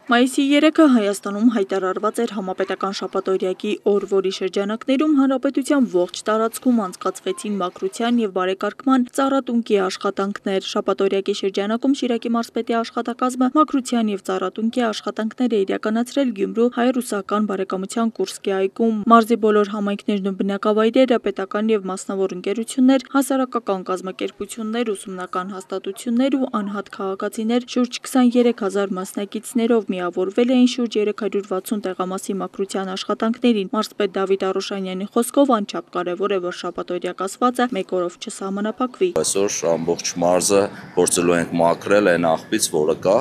Մայիսի 3-ը Հայաստանում հայտարարված էր համապետական շաբաթօրյակի օր, որի շրջանակներում հանրապետության ողջ տարածքում անցկացվեցին մաքրության և բարեկարգման ծառատունկի աշխատանքներ։ Շաբաթօրյակի շրջանակում Շիրակի մարզպետի աշխատակազմը մաքրության և ծառատունկի աշխատանքներ է իրականացրել Գյումրու հայ-ռուսական բարեկամության Կուրսկի այգում։ Մարզի բոլոր համայնքներն ու բնակավայրերը, պետական և մասնավոր ընկերություններ, հասարակական կազմակերպություններ, ուսումնական հաստատություններ ու անհատ քաղաքացիներ շուրջ 23,000 մասնակիցներով միավորվել էին շուրջ 360 տեղամասի մաքրության աշխատանքներին։ Մարզպետ Դավիթ Արոշանյանի խոսքով անչափ կարևոր է, որ շաբաթօրյա կասվածը մեկ օրով չսահմանափակվի։ Այսօր ամբողջ մարզը փորձելու ենք մաքրել այն աղբից, որը կա,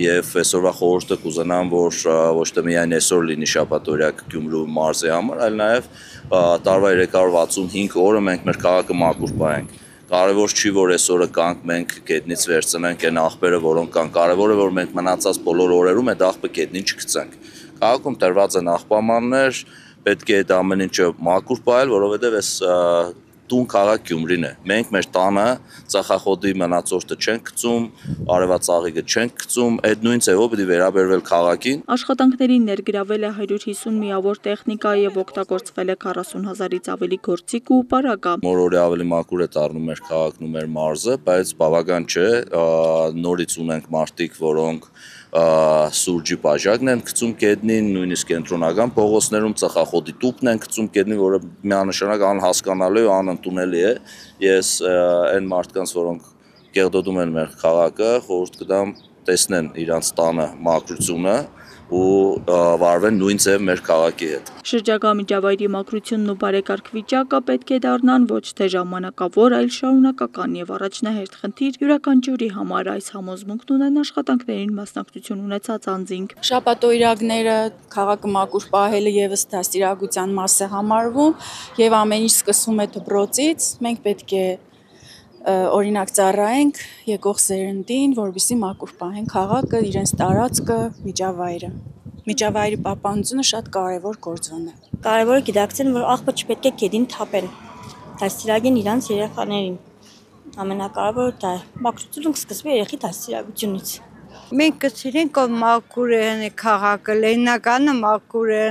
եւ այսօրվա խորհուրդը կուզենամ, որ ոչ թե միայն այսօր լինի շաբաթօրյակ Գյումրու մարզի համար, այլ նաեւ տարվա 365 օրը մենք մեր քաղաքը մաքուր պահենք։ Կարևոր չի, որ այսօրը կանք մենք գետնից վերցնենք այն աղբերը, որոնք կան։ Կարևորը որ մենք մնացած բոլոր օրերում այդ աղբը գետնին չգցենք։ Քաղաքում տրված են աղբամաններ, պետք է այդ ամեն ինչը մաքուր պահել, որովհետև այս տուն քաղաք Գյումրին է։ Մենք մեր տանը ծախախոտի մնացորդը չենք գցում, արևածաղիկը չենք գցում, այդ նույն ձևով պետք է վերաբերվել քաղաքին։ Աշխատանքներին ներգրավել է 150 միավոր տեխնիկա եւ օգտագործվել է 40,000-ից ավելի գործիք ու պարագա։ Մորօրյա ավելի մաքուր է դառնում մեր քաղաքն ու մեր մարզը, բայց բավական չէ, նորից ունենք մարդիկ, որոնք սուրճի բաժակն են գցում գետնին, նույնիսկ կենտրոնական փողոցներում ծխախոտի տուփն են գցում գետնին, որը միանշանակ անհասկանալի ու անընդունելի է։ Ես այն մարդկանց, որոնք կեղտոտում են մեր քաղաքը, խորհուրդ կտամ տեսնեն իրանց տանը մաքրությունը ու վարվեն նույն ձև մեր քաղաքի հետ։ Շրջակա միջավայրի մաքրությունն ու բարեկարգ վիճակը պետք է դառնան ոչ թե ժամանակավոր, այլ շարունակական եւ առաջնահերթ խնդիր յուրաքանչյուրի համար, այս համոզմունքն ունեն աշխատանքներին մասնակցություն ունեցած անձինք։ Շաբաթօրյակները քաղաքը մաքուր պահելը եւս դաստիարակության մաս է համարվում եւ ամեն ինչ սկսվում է դպրոցից։ Մենք պետք է օրինակ ծառայենք եկող սերնդին, որովհետեւ մաքուր պահեն քաղաքը, իրենց տարածքը, միջավայրը։ Միջավայրի պահպանությունը շատ կարևոր գործոն է։ Կարևորը գիտակցեն, որ աղբը չպետք է գետին թափեն, դաստիարակեն իրանց երեխաներին։ Ամենակարևորը դա է։ Մաքրությունը սկսվում է երեխի դաստիարակությունից։ Մենք կցրենք, որ մաքուր է քաղաքը, լեննականը մաքուր է,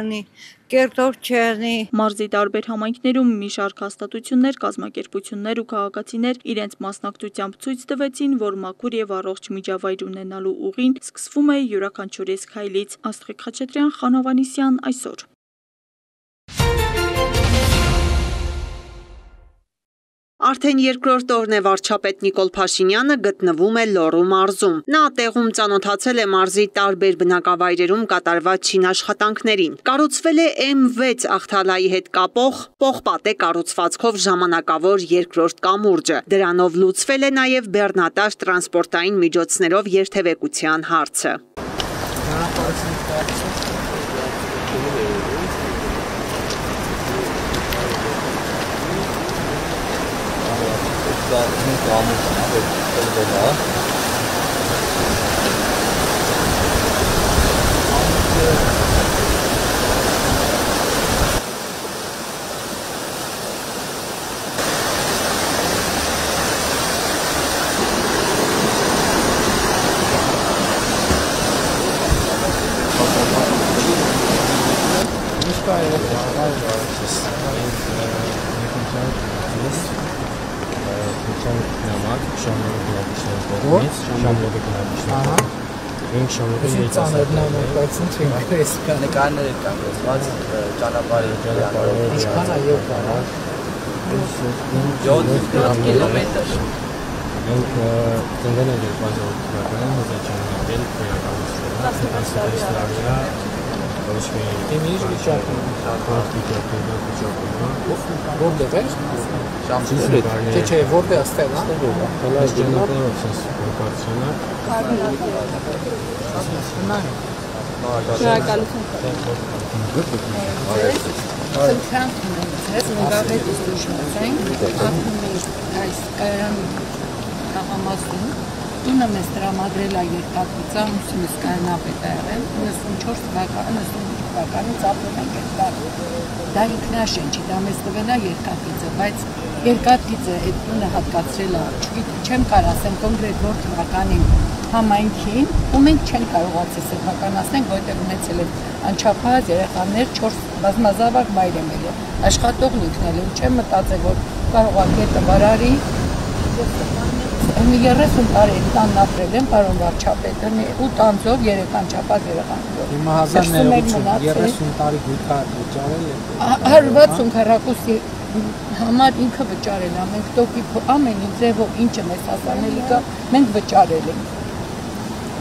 կերտող չեղնի։ Մարզի տարբեր համայնքներում մի շարք հաստատություններ, կազմակերպություններ ու քաղաքացիներ իրենց մասնակցությամբ ցույց տվեցին, որ մաքուր եւ առողջ միջավայր ունենալու ուղին սկսվում է յուրաքանչյուրի քայլից։ Աստղիկ Խաչատրյան, Խան Հովհաննիսյան, այսօր։ Արդեն երկրորդ օրն է վարչապետ Նիկոլ Փաշինյանը գտնվում է Լոռու մարզում։ Նա տեղում ծանոթացել է մարզի տարբեր բնակավայրերում կատարված շինաշխատանքներին։ Կառուցվել է M6 աղթալայի հետ կապող պողպատե կառուցվածքով ժամանակավոր երկրորդ կամուրջը։ Դրանով լուծվել է նաև բեռնատար տրանսպորտային միջոցներով երթևեկության հարցը։ Տունը մեզ տրամադրել է երկաթգծան ուսումնս կայանապետարան 94 թվականից ապրում ենք այդ տանը։ Դա ինքնաշենչ, դա մեզ տվել է երկաթգիծը, բայց երկաթգիծը այդ տունը հատկացրել է, չեմ կարող ասեմ կոնկրետ որ թվականին համայնքին ու մենք չենք կարողացել սեփականացնել, որտեղ ունեցել են անչափահաս երեխաներ 4 բազմազավակ մայրեր։ Աշխատողն ինքն էլ չեմ մտածել, որ կարող է կետը վարարի։ Մի 30 տարի տանն ապրել եմ, պարոն վարչապետը, 8 անձով 3 անչափահաս երեխաներ։ Հիմա հազար ներողություն, 30 տարի գույքա վճարել եք։ 160 քառակուսի համար ինքը վճարել է, մենք տոկի ամեն ձևով ինչը մեզ հասանելի կա, մենք վճարել ենք։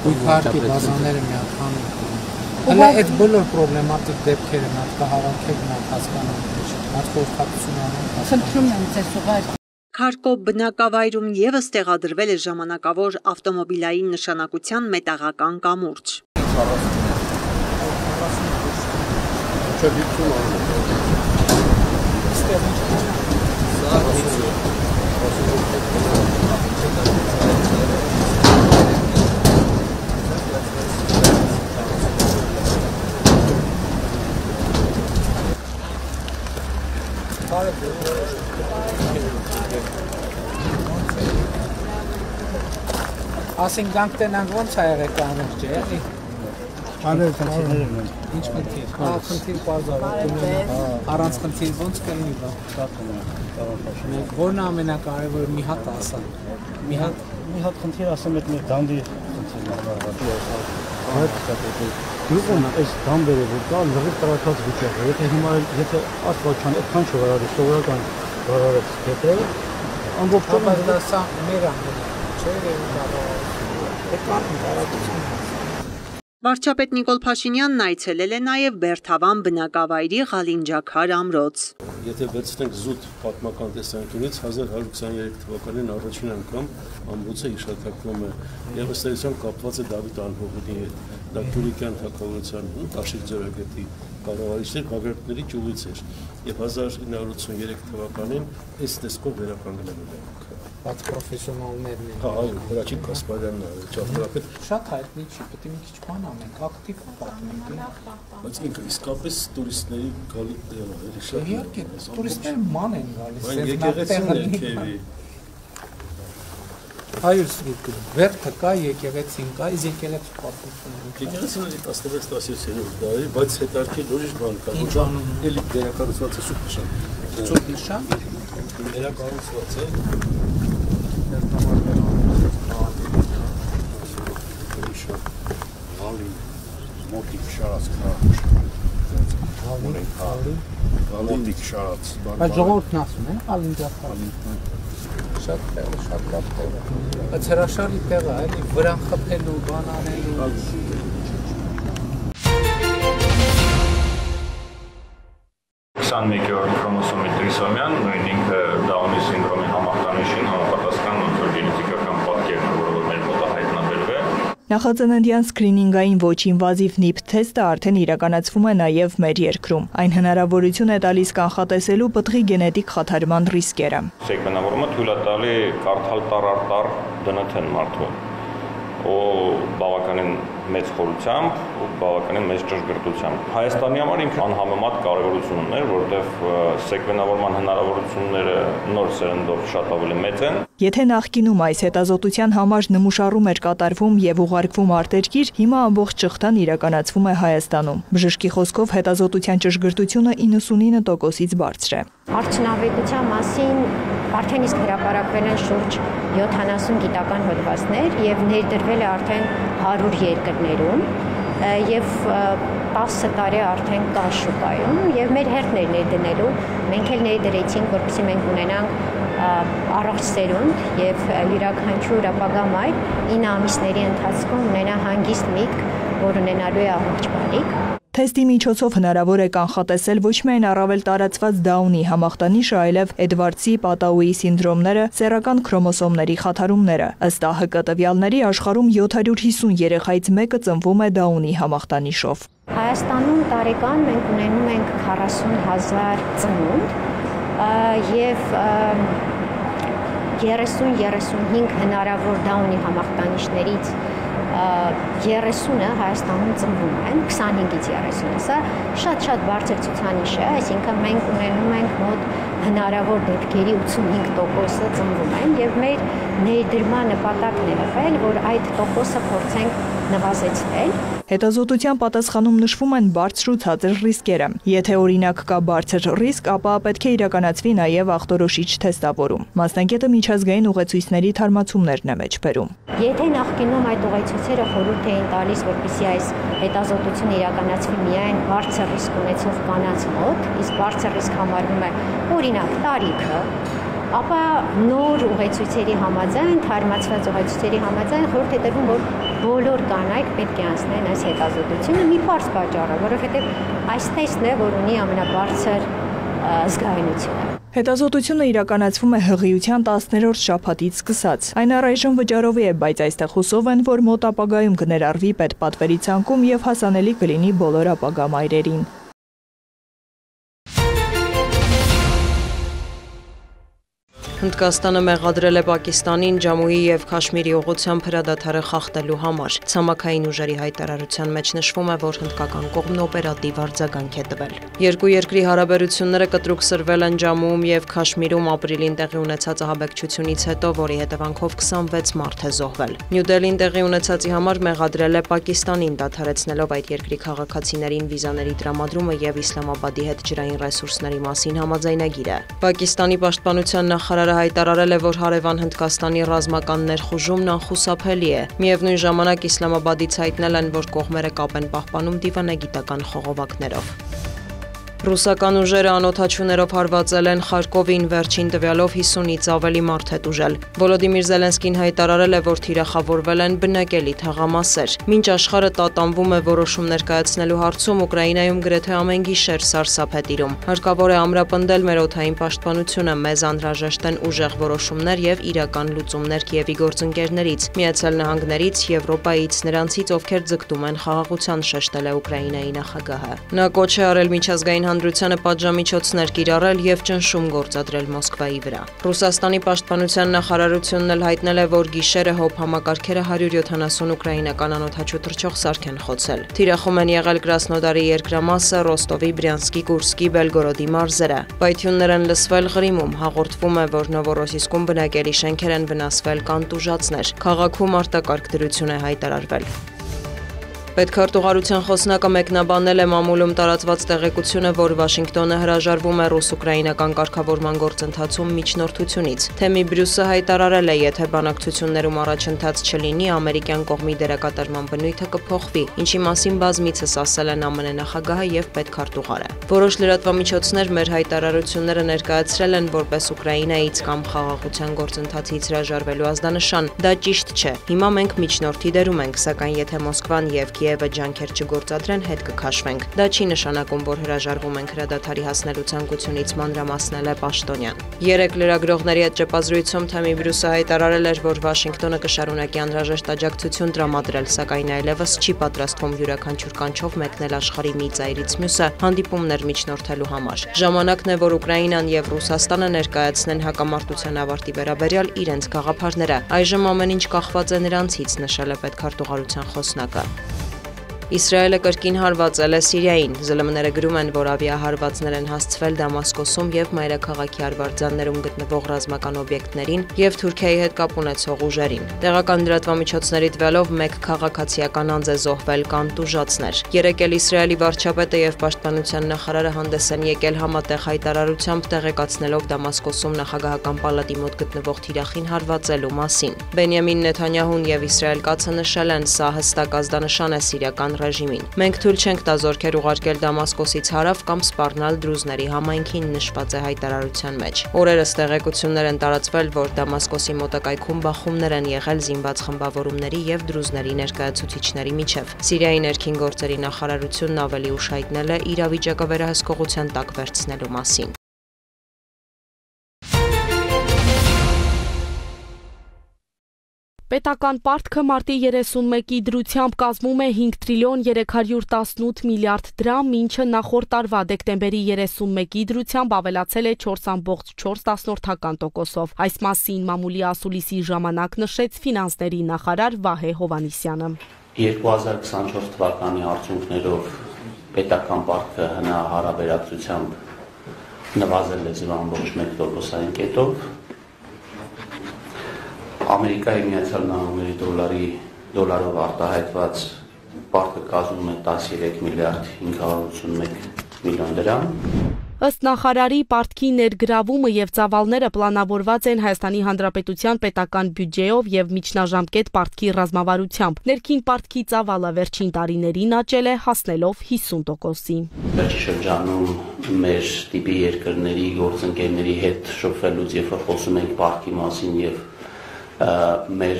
Գույքարկի բազաները միացան։ Հələ այդ բոլոր պրոբլեմատիկ դեպքերը մենք կհավաքենք, մենք հասկանանք, մենք խորհրդատվություն անենք։ Խնդրում եմ ձեզ ուղղակի Քարկոբ բնակավայրում եւս տեղադրվել է ժամանակավոր ավտոմոբիլային նշանակության մետաղական կամուրջ։ Ասենք գանք տենանք ոնց է եղել կամուրջ է, էլի։ Բարև խնդիրներ են։ Ինչ խնդիր։ Խնդիր բարձր։ Առանց խնդիր ոնց կլինի բա։ Շատ կլինի։ Որն է ամենակարևորը մի հատ ասա։ Մի հատ խնդիր ասեմ այդ մեր դանդի խնդիրն է։ Դուք այս դամբերը որ կա լրիվ տրակած վիճակ է։ Եթե հիմա աստվածչան այդքան չվարարի սովորական վարարած հետը ամբողջ դա սա մեր ամենը չէ այդ կարգին տարածություն։ Վարչապետ Նիկոլ Փաշինյանն այցելել է նաև Բերթավան բնակավայրի Ղալինջաքար ամրոց։ Եթե վերցնենք զուտ պատմական տեսանկյունից 1123 թվականին առաջին անգամ ամրոցը հիշատակվում է եւ ըստ էության կապված է Դավիթ Անհողունի հետ։ Դա Թուրքիան թագավորության Աշիղ ձորագետի կառավարիչների Բագրատների ճյուղից էր եւ 1983 թվականին այս տեսքով վերականգնվել է։ Բայց պրոֆեսիոնալներն են։ Հա, այո, Հրաչիկ Կասպարյանն է, ճարտարապետ։ Շատ հայտնի չի, պետք է մի քիչ բան անենք, ակտիվ պատմենք։ Բայց ինքը իսկապես տուրիստների գալի տեղ է, էլի շատ։ Իհարկե, տուրիստները ման են գալիս, այն եկեղեցին է քեվի։ Այո, վերթը կա, եկեղեցին կա, իսկ եկեղեցու պատմությունը։ Եկեղեցին էլի 16-17-րդ դարի, բայց հետարքի ուրիշ բան կա, որ էլի վերակառուցված է Սուրբ Նշան։ Սուրբ Նշան վերակառուցված է։ Մոտիկ շարած Մոտիկ շարած Բայց ժողովուրդն ասում է Ղալինջաքար շատ տեղ է, շատ լավ տեղ է բայց հրաշալի տեղ է, էլի վրան խփելու, բան անելու 21-րդ քրոմոսոմի տրիսոմյան, նույն ինքը Դաունի սինդրոմի համախտանիշին համապատասխան գենետիկական պատկերն է, որը մեր մոտ հայտնաբերվել է։ Նախածննդյան սկրինինգային ոչ ինվազիվ NIPT թեստը արդեն իրականացվում է նաև մեր երկրում։ Այն հնարավորություն է տալիս կանխատեսելու պտղի գենետիկ խաթարման ռիսկերը։ Սեկվենավորումը թույլ է տալի կարդալ տառ դնթ մարդու ու բավականին մեծ խորությամբ ու բավականին մեծ ճշգրտությամբ։ Հայաստանի համար ինքը անհամեմատ կարևորություն ուներ, որովհետև սեկվենավորման հնարավորությունները նոր սերնդով շատ ավելի մեծ են։ Եթե նախկինում այս հետազոտության համար նմուշառում էր կատարվում եւ ուղարկվում արտերկիր, հիմա ամբողջ շղթան իրականացվում է Հայաստանում։ Բժշկի խոսքով հետազոտության ճշգրտությունը 99%-ից բարձր է։ Արդյունավետության մասին արդեն իսկ հրապարակվել են շուրջ 70 գիտական հոդվածներ եւ ներդրվել է արդեն 100 երկրներում եւ 10 տարի արդեն կա շուկայում եւ մեր հերթներ ներդնելու մենք էլ ներդրեցինք, որպեսզի մենք ունենանք առողջ սերունդ եւ յուրաքանչյուր ապագա մայր 9 ամիսների ընթացքում ունենա հանգիստ միտք, որ ունենալու է առողջ բալիկ։ Թեստի միջոցով հնարավոր է կանխատեսել ոչ միայն առավել տարածված Դաունի համախտանիշը, այլև Էդվարդսի Պատաուի սինդրոմները, սեռական քրոմոսոմների խաթարումները։ Ըստ ԱՀԿ տվյալների աշխարհում 750 երեխայից մեկը ծնվում է Դաունի համախտանիշով։ Հայաստանում տարեկան մենք ունենում ենք 40,000 ծնունդ եւ 30-35 հնարավոր Դաունի համախտանիշներից 30-ը Հայաստանում ծնվում են, 25-ից 30-ը, սա շատ բարձր ցուցանիշ է, այսինքն մենք ունենում ենք մոտ հնարավոր դեպքերի 85%-ը ծնվում են եւ մեր ներդրման նպատակն է եղել, որ այդ տոկոսը փորձենք նվազեցնել։ Հետազոտության պատասխանում նշվում են բարձր ու ցածր ռիսկերը։ Եթե օրինակ կա բարձր ռիսկ, ապա պետք է իրականացվի նաև ախտորոշիչ թեստավորում։ Մասնագետը միջազգային ուղեցույցների թարմացումներն է մեջ բերում։ Եթե նախկինում այդ ուղեցույցերը խորհուրդ էին տալիս, որպեսզի այս հետազոտությունը իրականացվի միայն բարձր ռիսկ ունեցող կանանց մոտ, իսկ բարձր ռիսկ համարվում է օրինակ տարիքը, ապա նոր ուղեցույցերի համաձայն, թարմացված ուղեցույցերի համաձայն խորհուրդ է տրվում, որ բոլոր կանայք պետք է անցնեն այս հետազոտությունը մի պարզ պատճառով, որովհետև այս թեստն է, որ ունի ամենաբարձր զգայունությունը։ Հետազոտությունը իրականացվում է հղիության 10-րդ շաբաթից սկսած։ Այն առայժմ վճարովի է, բայց այստեղ հուսով են, որ մոտ ապագայում կներառվի պետպատվերի ցանկում եւ հասանելի կլինի բոլոր ապագա մայրերին։ Հնդկաստանը մեղադրել է Պակիստանին Ջամուի եւ Քաշմիրի ուղղությամբ հրադադարը խախտելու համար։ Ցամաքային ուժերի հայտարարության մեջ նշվում է, որ հնդկական կողմն օպերատիվ արձագանք է տվել։ Երկու երկրի հարաբերությունները կտրուկ սրվել են Ջամուում եւ Քաշմիրում ապրիլին տեղի ունեցած ահաբեկչությունից հետո, որի հետևանքով 26 մարդ է զոհվել։ Նյու Դելին տեղի ունեցածի համար մեղադրել է Պակիստանին, դադարեցնելով այդ երկրի քաղաքացիներին վիզաների տրամադրումը եւ Իսլամաբադի հետ ջրային ռեսուրսների մասին համաձայնագիրը։ Պակիստանի պաշտպանության նախարարը հայտարարել է, որ հարևան Հնդկաստանի ռազմական ներխուժումն անխուսափելի է։ Միևնույն ժամանակ Իսլամաբադից հայտնել են, որ կողմերը կապ են պահպանում դիվանագիտական խողովակներով։ Ռուսական ուժերը անօդաչուներով հարվածել են Խարկովին, վերջին տվյալով 50-ից ավելի մարդ է տուժել։ Վոլոդիմիր Զելենսկին հայտարարել է, որ թիրախավորվել են բնակելի թաղամասեր։ Մինչ աշխարհը տատանվում է որոշումներ կայացնելու հարցում, Ուկրաինայում գրեթե ամեն գիշեր սարսափ է տիրում։ Հարկավոր է ամրապնդել մեր օդային պաշտպանությունը, մեզ անհրաժեշտ են ուժեղ որոշումներ եւ իրական լուծումներ Կիևի գործընկերներից, Միացյալ Նահանգներից, Եվրոպայից, նրանցից, ովքեր ձգտում են խաղաղության, շեշտել է Ուկրաինայի նախագահը։ Նա կոչ է արել միջազգային հանրությանը պատժամիջոցներ կիրառել եւ ճնշում գործադրել Մոսկվայի վրա։ Ռուսաստանի պաշտպանության նախարարությունն էլ հայտնել է, որ գիշերը հոբ համակարգերը 170 ուկրաինական անօդաչու թռչող սարք են խոցել։ Թիրախում են եղել Կրասնոդարի երկրամասը, Ռոստովի, Բրյանսկի, Կուրսկի, Բելգորոդի մարզերը։ Պայթյուններ են լսվել Ղրիմում, հաղորդվում է, որ Նովորոսիսկում բնակելի շենքեր են վնասվել կամ տուժածներ։ Քաղաքում արտակարգ դրություն է հայտարարվել։ Պետքարտուղարության խոսնակը մեկնաբանել է մամուլում տարածված տեղեկությունը, որ Վաշինգտոնը հրաժարվում է ռուս-ուկրաինական կարգավորման գործընթացում միջնորդությունից։ Թեմի Բրյուսը հայտարարել է, եթե բանակցություններում առաջընթաց չլինի, ամերիկյան կողմի դերակատարման բնույթը կփոխվի, ինչի մասին բազմիցս ասել են ԱՄՆ նախագահը եւ պետքարտուղարը։ Որոշ լրատվամիջոցներ մեր հայտարարությունները ներկայացրել են որպես Ուկրաինայից կամ խաղաղության գործընթացից հրաժարվելու ազդանշան։ Դա ճիշտ չէ։ Հիմա մենք միջնորդի դերում ենք, սակայն եթե Մոսկվան եւ Կիևը ջանքեր չգործադրեն, հետ կքաշվենք։ Դա չի նշանակում, որ հրաժարվում ենք հրադադարի հասնելու ցանկությունից, մանրամասնել է Պաշտոնյան։ Երեք լրագրողների հետ ճեպազրույցում Թեմի Բրյուսը հայտարարել էր, որ Վաշինգտոնը կշարունակի անհրաժեշտ աջակցություն տրամադրել, սակայն այլևս չի պատրաստվում յուրաքանչյուր կանչով մեկնել աշխարհի մի ծայրից մյուսը հանդիպումներ միջնորդելու համար։ Ժամանակն է, որ Ուկրաինան եւ Ռուսաստանը ներկայացնեն հակամարտության ավարտի վերաբերյալ իրենց գաղափարները։ Այժմ ամեն ինչ կախված է նրանցից, նշել է պետքարտուղարության խոսնակը։ Իսրայելը կրկին հարվածել է Սիրիային։ ԶԼՄ-ները գրում են, որ ավիահարվածներ են հասցվել Դամասկոսում եւ մայրաքաղաքի արվարձաններում գտնվող ռազմական օբյեկտներին եւ Թուրքիայի հետ կապ ունեցող ուժերին։ Տեղական լրատվամիջոցների տվյալով մեկ քաղաքացիական անձ է զոհվել կամ տուժածներ։ Երեկ էլ Իսրայելի վարչապետը եւ պաշտպանության նախարարը հանդես են եկել համատեղ հայտարարությամբ տեղեկացնելով Դամասկոսում նախագահական պալատի մոտ գտնվող թիրախին հարվածելու մասին։ Բենյամին Նեթանյահուն եւ Իսրայել Կացը նշել են, սա հստակ ազդանշան է սիրիական ռեժիմին։ Մենք թույլ չենք տա զորքեր ուղարկել Դամասկոսից հարավ կամ սպառնալ Դրուզների համայնքին, նշված է հայտարարության մեջ։ Օրերս տեղեկություններ են տարածվել, որ Դամասկոսի մոտակայքում բախումներ են եղել զինված խմբավորումների եւ դրուզների ներկայացուցիչների միջև։ Սիրիայի ներքին գործերի նախարարությունն ավելի ուշ հայտնել է իրավիճակը վերահսկողության տակ վերցնելու մասին։ Պետական պարտքը մարտի 31-ի դրությամբ կազմում է 5 տրիլիոն 318 միլիարդ դրամ, ինչը նախորդ տարվա դեկտեմբերի 31-ի դրությամբ ավելացել է 4.4%-ով։ Այս մասին մամուլի ասուլիսի ժամանակ նշեց ֆինանսների նախարար Վահե Հովհաննիսյանը։ 2024 թվականի արդյունքներով պետական պարտքը հնա հարաբերակցությամբ նվազել է 0.1%-ային կետով։ Ամերիկայի Միացյալ Նահանգների դոլարով արտահայտված պարտքը կազմում է 13 միլիարդ 581 միլիոն դրամ։ Ըստ նախարարի պարտքի ներգրավումը եւ ծավալները պլանավորված են Հայաստանի Հանրապետության պետական բյուջեով եւ միջնաժամկետ պարտքի ռազմավարությամբ։ Ներքին պարտքի ծավալը վերջին տարիներին աճել է, հասնելով 50%-ի։ Վերջի շրջանում մեր տիպի երկրների գործընկերների հետ շփվելուց, երբ որ խոսում ենք պարտքի մասին եւ մեր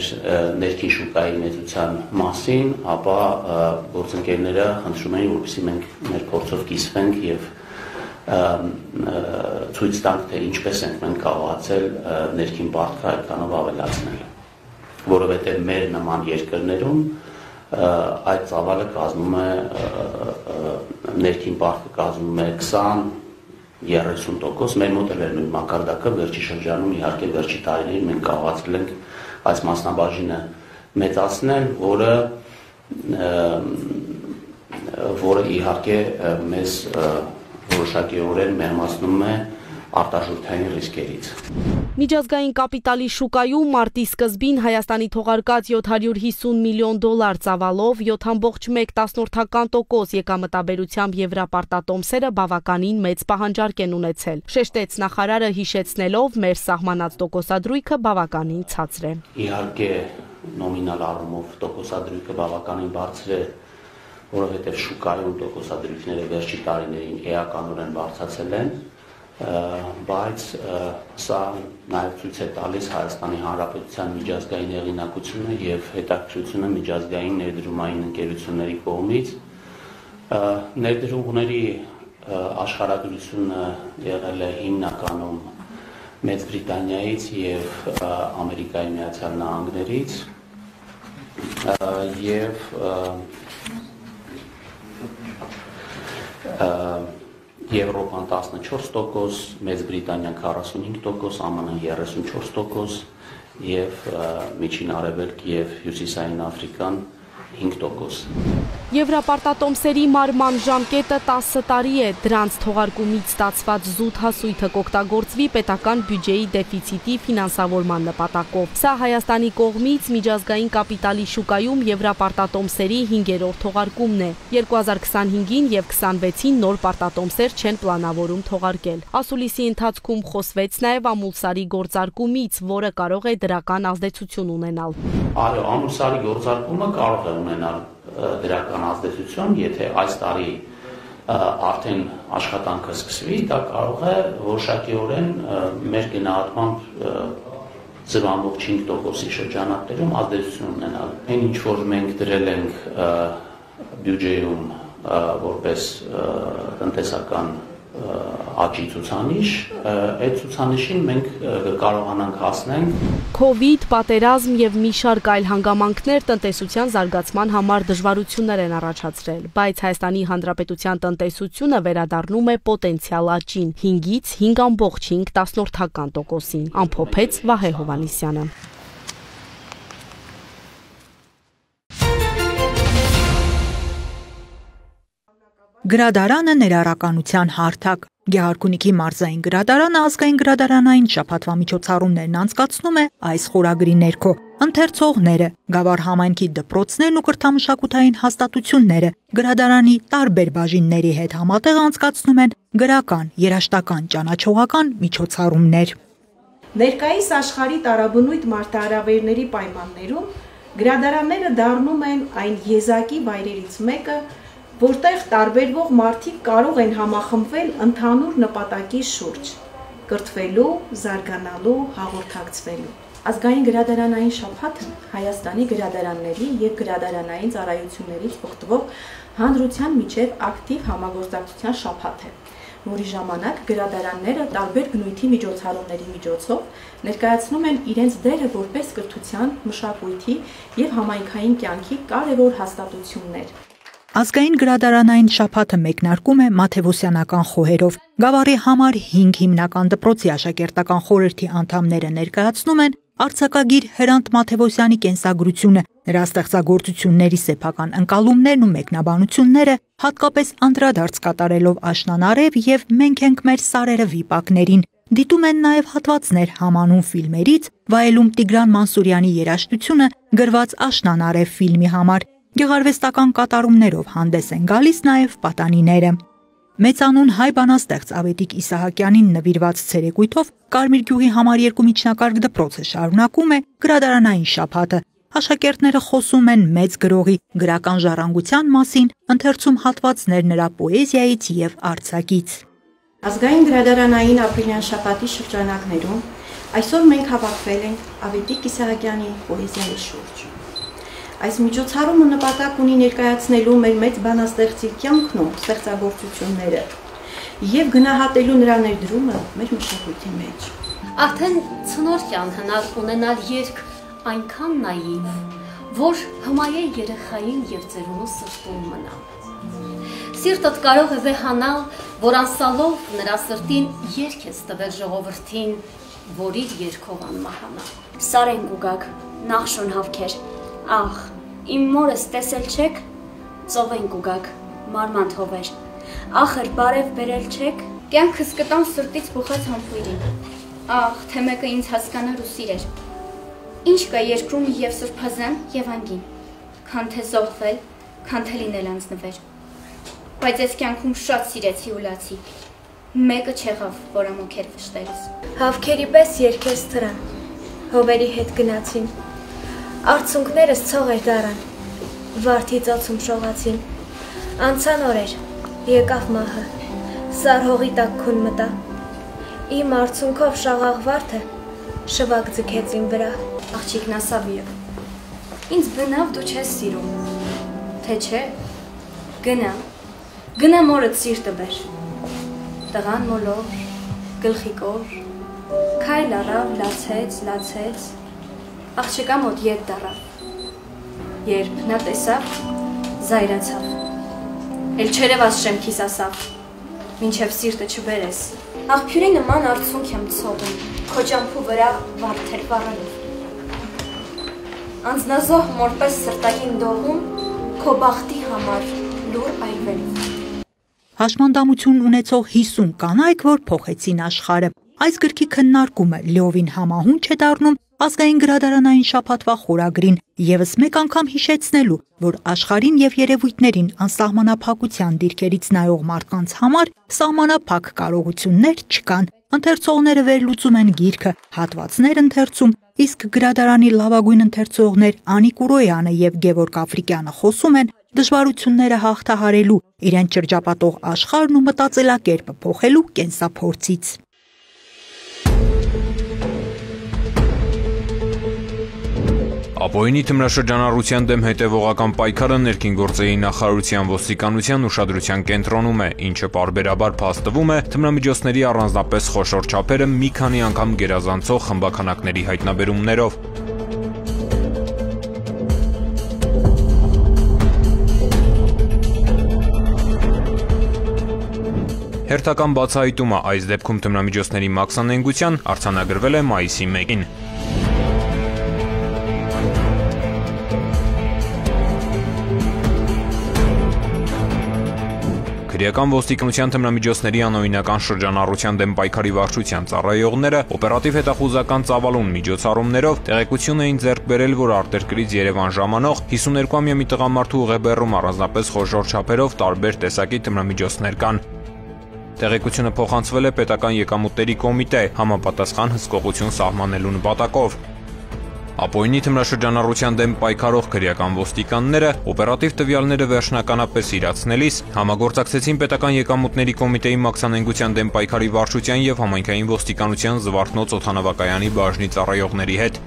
ներքին շուկայի մեծության մասին, ապա գործընկերները խնդրում են, որպեսզի մենք մեր փորձով կիսվենք եւ ցույց տանք, թե ինչպես ենք մենք կարողացել ներքին պարտքը այդքանով ավելացնել, որովհետև մեր նման երկրներում այդ ծավալը կազմում է ներքին պարտքը կազմում է 20-30%, մեր մոտ էլ է նույն մակարդակը, վերջի շրջանում իհարկե վերջի տարիներին մենք կարողացել ենք այս մասնաբաժինը մեծացնել, որը իհարկե մեզ որոշակիորեն մեղմացնում է արտաշուրթային ռիսկերից։ Միջազգային կապիտալի շուկայում մարտի սկզբին Հայաստանի թողարկած 750 միլիոն դոլար ծավալով 7.1% եկամտաբերությամբ եվրապարտատոմսերը բավականին մեծ պահանջարկ են ունեցել։ Շեշտեց նախարարը, հիշեցնելով մեր սահմանած տոկոսադրույքը բավականին ցածր է։ Իհարկե նոմինալ առումով տոկոսադրույքը բավականին բարձր է, որովհետև շուկայում տոկոսադրույքները վերջի տարիներին էականորեն բարձրացել են, բայց սա նաև ցույց է տալիս Հայաստանի Հանրապետության միջազգային հեղինակությունը եւ հետաքրքրությունը միջազգային ներդրումային ընկերությունների կողմից։ Ներդրումների աշխարհագրությունը եղել է հիմնականում Մեծ Բրիտանիայից եւ Ամերիկայի Միացյալ Նահանգներից եւ Եվրոպան 14%, Մեծ Բրիտանիան 45%, ԱՄՆ 34% եւ Միջին Արևելք եւ Հյուսիսային Աֆրիկան 5%։ Եվրապարտատոմսերի մարման ժամկետը 10 տարի է, դրանց թողարկումից ստացված զուտ հասույթը կօգտագործվի պետական բյուջեի դեֆիցիտի ֆինանսավորման նպատակով։ Սա Հայաստանի կողմից միջազգային կապիտալի շուկայում եվրապարտատոմսերի 5-րդ թողարկումն է։ 2025-ին եւ 26-ին նոր պարտատոմսեր չեն պլանավորում թողարկել։ Ասուլիսի ընթացքում խոսվեց նաեւ ամուլսարի գործարկումից, որը կարող է դրական ազդեցություն ունենալ։ Այո, ամուլսարի գործարկումը կարող է ունենալ դրական ազդեցություն, եթե այս տարի արդեն աշխատանքը սկսվի, դա կարող է որոշակիորեն մեր գնահատմամբ 0.5%-ի շրջանակներում ազդեցություն ունենալ։ Այն ինչ որ մենք դրել ենք բյուջեում որպես տնտեսական աճի ցուցանիշ, այդ ցուցանիշին մենք կարողանանք հասնենք։ Քովիդ, պատերազմ եւ մի շարք այլ հանգամանքներ տնտեսության զարգացման համար դժվարություններ են առաջացրել, բայց Հայաստանի Հանրապետության տնտեսությունը վերադառնում է պոտենցիալ աճին 5-ից 5.5%-ին, ամփոփեց Վահե Հովհաննիսյանը։ Գրադարանը ներառականության հարթակ։ Գեղարքունիքի մարզային գրադարանը ազգային գրադարանային շաբաթվա միջոցառումներն անցկացնում է այս խորագրի ներքո։ Ընթերցողները, Գավառ համայնքի դպրոցներն ու կրթամշակութային հաստատությունները գրադարանի տարբեր բաժինների հետ համատեղ անցկացնում են գրական, երաժշտական, ճանաչողական միջոցառումներ։ Ներկայիս աշխարհի տարաբնույթ մարդահրավերների պայմաններում գրադարանները դառնում են այն եզակի վայրերից մեկը, որտեղ տարբերվող մարդիկ կարող են համախմբվել ընդհանուր նպատակի շուրջ՝ կրթվելու, զարգանալու, հաղորդակցվելու։ Ազգային գրադարանային շաբաթը Հայաստանի գրադարանների եւ գրադարանային ծառայություններից օգտվող հանրության միջև ակտիվ համագործակցության շաբաթ է, որի ժամանակ գրադարանները տարբեր բնույթի միջոցառումների միջոցով ներկայացնում են իրենց դերը որպես կրթության, մշակույթի եւ համայնքային կյանքի կարևոր հաստատություններ։ Ազգային գրադարանային շաբաթը մեկնարկում է մաթեոսյանական խոհերով։ Գավառի համար 5 հիմնական դպրոցի աշակերտական խորհրդի անդամները ներկայացնում են արձակագիր Հրանտ Մաթևոսյանի կենսագրությունը, նրա ստեղծագործությունների սեփական ընկալումներն ու մեկնաբանությունները, հատկապես անդրադարձ կատարելով աշնանարև եւ Մենք ենք մեր սարերը վիպակներին, դիտում են նաև հատվածներ համանուն ֆիլմերից, վայելում Տիգրան Մանսուրյանի երաժշտությունը գրված Աշնանարև ֆիլմի համար, գեղարվեստական կատարումներով հանդես են գալիս նաև պատանիները։ Մեծանուն հայ բանաստեղծ Ավետիք Իսահակյանին նվիրված ցերեկույթով Կարմիր գյուղի համար 2 միջնակարգ դպրոցը շարունակում է գրադարանային շաբաթը։ Աշակերտները խոսում են մեծ գրողի գրական ժառանգության մասին, ընթերցում հատվածներ նրա պոեզիայից եւ արձակից։ Ազգային գրադարանային ապրիլյան շաբաթի շրջանակներում այսօր մենք հավաքվել ենք Ավետիք Իսահակյանի պոեզիայի շուրջ։ Այս միջոցառումը նպատակ ունի ներկայացնելու մեր մեծ բանաստեղծի կյանքն ու ստեղծագործությունները եւ գնահատելու նրա ներդրումը մեր մշակույթի մեջ։ Արդեն ցնորքյան հնար ունենալ երգ այնքան նաիվ, որ հմայե երեխային եւ ծերունու սրտում մնա։ Սիրտդ կարող է վեհանալ, որ անսալով նրա սրտին երգ ես տվել ժողովրդին, որ իր երգով անմահանա։ Սարեն գուգակ, նախշուն հավքեր, աղ, իմ մորս տեսել չեք, ծովեն գուգակ, մարմանդ հովեր, ախր բարև բերել չեք, կյանքս կտան սրտից բուխած համբույրին, աղ, թե մեկը ինձ հասկանար ու սիրեր, ինչ կա երկրում և սրբազան և անգին, քան թե զոհվել, քան թե լինել անձնվեր, բայց ես կյանքում շատ սիրեցի ու լացի, մեկը չեղավ, որ ամոքեր վշտերս։ Հավքերի պես երկես թրան, հովերի հետ գնացին, արցունքներս ցող էր դարան, վարդի ծոցում շողացին, անցան օրեր, եկավ մահը, սար հողի տակ քուն մտա, իմ արցունքով շաղաղ վարդը շվակ ձգեց իմ վրա։ Աղջիկն ասավ եւ, ինձ բնավ դու չես սիրում, թե չէ, գնա մորդ սիրտը բեր, տղան մոլոր, գլխիկոր, քայլ առավ, լացեց, աղջիկա մոտ ետ դարավ, երբ նա տեսավ, զայրացավ, էլ չերևաց շեմքիս ասավ, մինչև սիրտը չբերես, աղբյուրի նման արցունք եմ ցողում, քո ճամփու վրա վարդեր վառելով, անձնազոհ մորպես սրտագին դողում, քո բախտի համար լուր այրվելով։ Հաշմանդամություն ունեցող 50 կանայք, որ փոխեցին աշխարհը։ Այս գրքի քննարկումը լիովին համահունչ է դառնում ազգային գրադարանային շաբաթվա խորագրին, եւս մեկ անգամ հիշեցնելու, որ աշխարհին եւ երևույթներին անսահմանափակության դիրքերից նայող մարդկանց համար սահմանափակ կարողություններ չկան։ Ընթերցողները վերլուծում են գիրքը, հատվածներ ընթերցում, իսկ գրադարանի լավագույն ընթերցողներ Անիկ Ուրոյանը եւ Գևորգ Աֆրիկյանը խոսում են դժվարությունները հաղթահարելու, իրեն շրջապատող աշխարհն ու մտածելակերպը փոխելու կենսափորձից։ Ապօրինի թմրաշրջանառության դեմ հետևողական պայքարը ներքին գործերի նախարարության ոստիկանության ուշադրության կենտրոնում է, ինչը պարբերաբար փաստվում է թմրամիջոցների առանձնապես խոշոր չափերը մի քանի անգամ գերազանցող խմբաքանակների հայտնաբերումներով։ Հերթական բացահայտումը այս դեպքում թմրամիջոցների մաքսանենգության արձանագրվել է մայիսի 1-ին։ Քրեական ոստիկանության թմրամիջոցների անօրինական շրջանառության դեմ պայքարի վարչության ծառայողները օպերատիվ հետախուզական ծավալուն միջոցառումներով տեղեկություն էին ձեռք բերել, որ արտերկրից Երևան ժամանող 52-ամյա մի տղամարդու ուղեբեռում առանձնապես խոշոր չափերով տարբեր տեսակի թմրամիջոցներ կան։ Տեղեկությունը փոխանցվել է պետական եկամուտների կոմիտե համապատասխան հսկողություն սահմանելու նպատակով։ Ապօրինի թմրաշրջանառության դեմ պայքարող քրեական ոստիկանները օպերատիվ տվյալները վերջնականապես իրացնելիս համագործակցեցին պետական եկամուտների կոմիտեի մաքսանենգության դեմ պայքարի վարչության եւ համայնքային ոստիկանության Զվարթնոց օդանավակայանի բաժնի ծառայողների հետ։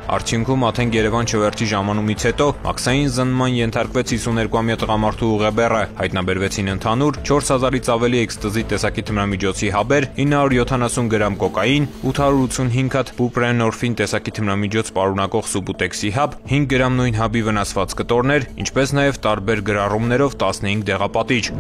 Արդյունքում Աթեն-Երևան չվերթի ժամանումից հետո մաքսային զննման ենթարկվեց 52-ամյա տղամարդու ուղեբեռը, հայտնաբերվեցին ընդհանուր 4000-ից ավելի էքստազի տեսակի թմրամիջոցի հաբեր, 970 գրամ կոկային, 885 հատ բուպրենորֆին տեսակի թմրամիջոց պարունակող սուբուտեքսի հաբ, 5 գրամ նույն հաբի վնասված կտորներ, ինչպես նաև տարբեր գրառումներով 15 դեղապատիճ։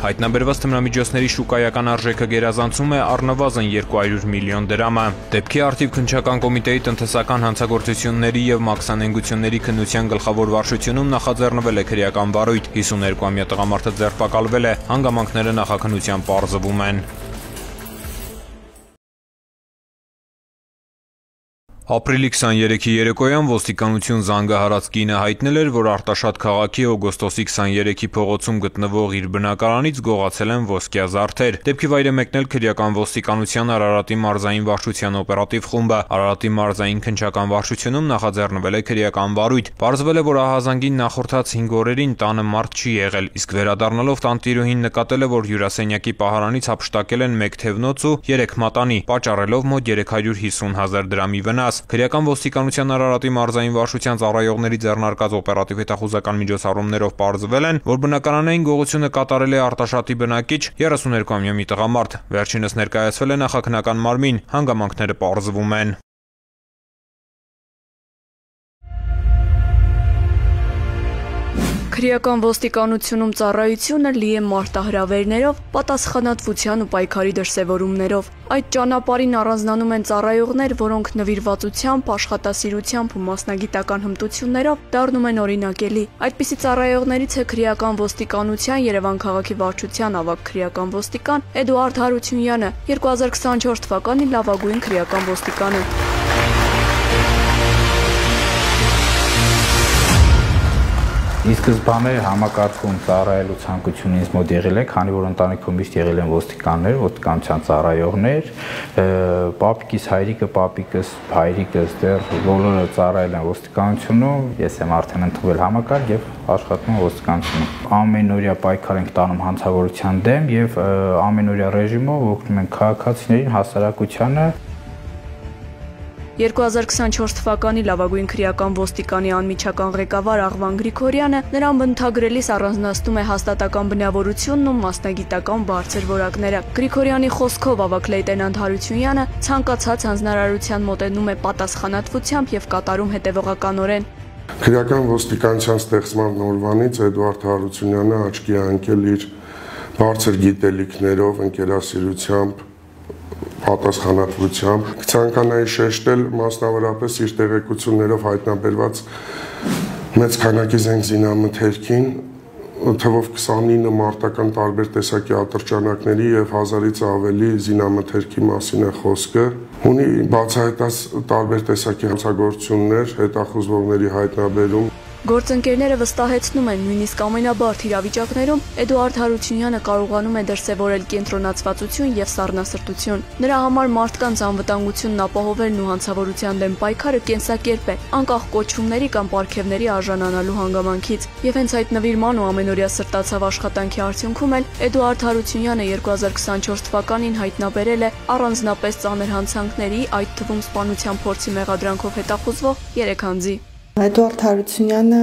Հայտնաբերված թմրամիջոցների շուկայական արժեքը գերազանցում է առնվազն 200 միլիոն դրամը։ Դեպքի առթիվ քննչական կոմիտեի տնտեսական հանցագործությունների եւ մաքսանենգությունների քննության գլխավոր վարչությունում նախաձեռնվել է քրեական վարույթ։ 52-ամյա տղամարդը ձերբակալվել է, հանգամանքները նախաքննության պարզվում են։ Ապրիլի 23-ի երեկոյան ոստիկանություն զանգահարած կինը հայտնել էր, որ Արտաշատ քաղաքի օգոստոսի 23-ի փողոցում գտնվող իր բնակարանից գողացել են ոսկյա զարդեր։ Դեպքի վայր է մեկնել քրեական ոստիկանության Արարատի մարզային վարչության օպերատիվ խումբը։ Արարատի մարզային քննչական վարչությունում նախաձեռնվել է քրեական վարույթ։ Պարզվել է, որ ահազանգին նախորդած 5 օրերին տանը մարդ չի եղել, իսկ վերադառնալով տանտիրուհին նկատել է, որ հյուրասենյակի պահարանից հափշտակել են 1 թևնոց ու 3 մատանի, պատճառելով մոտ 350,000 դրամի վնաս։ Քրեական ոստիկանության Արարատի մարզային վարչության ծառայողների ձեռնարկած օպերատիվ հետախուզական միջոցառումներով պարզվել են, որ բնակարանային գողությունը կատարել է Արտաշատի բնակիչ 32-ամյա մի տղամարդ։ Վերջինս ներկայացվել է նախաքննական մարմին, հանգամանքները պարզվում են։ Քրեական ոստիկանությունում ծառայությունը լի է մարտահրավերներով, պատասխանատվության ու պայքարի դրսևորումներով։ Այդ ճանապարհին առանձնանում են ծառայողներ, որոնք նվիրվածությամբ, աշխատասիրությամբ ու մասնագիտական հմտություններով դառնում են օրինակելի։ Այդպիսի ծառայողներից է քրեական ոստիկանության Երևան քաղաքի վարչության ավագ քրեական ոստիկան Էդուարդ Հարությունյանը, 2024 թվականի լավագույն քրեական ոստիկանը։ Ի սկզբանե համակարգում ծառայելու ցանկություն ինձ մոտ եղել է, քանի որ ընտանիքում միշտ եղել են ոստիկաններ, ոստիկանության ծառայողներ, պապիկիս հայրիկը, պապիկս, հայրիկս դեռ բոլորը ծառայել են ոստիկանությունում, ես եմ արդեն ընդունվել համակարգ եւ աշխատում եմ ոստիկանությունում։ Ամենօրյա պայքար ենք տանում հանցավորության դեմ եւ ամենօրյա ռեժիմով օգնում ենք քաղաքացիներին, հասարակությանը։ 2024 թվականի լավագույն քրեական ոստիկանի անմիջական ղեկավար Աղվան Գրիգորյանը նրան բնութագրելիս առանձնացնում է հաստատական բնավորությունն ու մասնագիտական բարձր որակները։ Գրիգորյանի խոսքով ավագ լեյտենանտ Հարությունյանը ցանկացած հանձնարարության մոտենում է պատասխանատվությամբ եւ կատարում հետեւողականորեն։ Քրեական ոստիկանության ստեղծման օրվանից Էդուարդ Հարությունյանը աչքի է ընկել իր բարձր գիտելիքներով, ընկերասիրությամբ, պատասխանատվությամբ։ Ցանկանայի շեշտել մասնավորապես իր տեղեկություններով հայտնաբերված մեծ քանակի զենք զինամթերքին, թվով 29 մարտական տարբեր տեսակի ատրճանակների եւ 1000-ից ավելի զինամթերքի մասին է խոսքը։ Ունի բացահայտած տարբեր տեսակի հանցագործություններ, հետախուզվողների հայտնաբերում։ Գործընկերները վստահեցնում են, նույնիսկ ամենաբարդ իրավիճակներում Էդուարդ Հարությունյանը կարողանում է դրսևորել կենտրոնացվածություն եւ սառնասրտություն։ Նրա համար մարդկանց անվտանգությունն ապահովելն ու հանցավորության դեմ պայքարը կենսակերպ է, անկախ կոչումների կամ պարգևների արժանանալու հանգամանքից։ Եվ հենց այդ նվիրման ու ամենօրյա սրտացավ աշխատանքի արդյունքում էլ Էդուարդ Հարությունյանը 2024 թվականին հայտնաբերել է առանձնապես ծանր հանցանքների, այդ թվում սպանության փորձի մեղադրանքով հետախուզվող 3 անձի։ Էդուարդ Հարությունյանը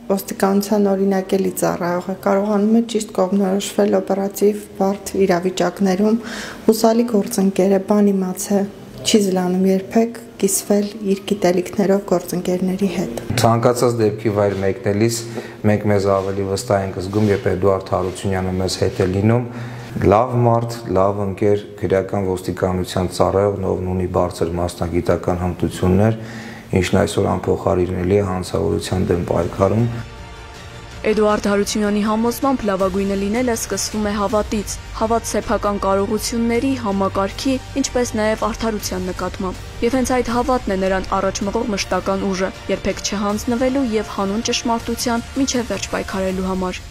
ոստիկանության օրինակելի ծառայող է, կարողանում է ճիշտ կողմնորոշվել օպերատիվ բարդ իրավիճակներում, հուսալի գործընկեր է, բան իմաց է, չի զլանում երբեք կիսվել իր գիտելիքներով գործընկերների հետ։ Ցանկացած դեպքի վայր մեկնելիս մենք մեզ ավելի վստահ ենք զգում, երբ Էդուարդ Հարությունյանը մեզ հետ է լինում, լավ մարդ, լավ ընկեր, քրեական ոստիկանության ծառայողն, ով ունի բարձր մասնագիտական հմտություններ, ինչն այսօր անփոխարինելի է հանցավորության դեմ պայքարում։ Էդուարդ Հարությունյանի համոզմամբ լավագույնը լինելը սկսվում է հավատից, հավատ սեփական կարողությունների, համակարգի, ինչպես նաև արդարության նկատմամբ։ Եվ հենց այդ հավատն է նրան առաջ մղող մշտական ուժը, երբեք չհանձնվելու եւ հանուն ճշմարտության մինչև վերջ պայքարելու համար։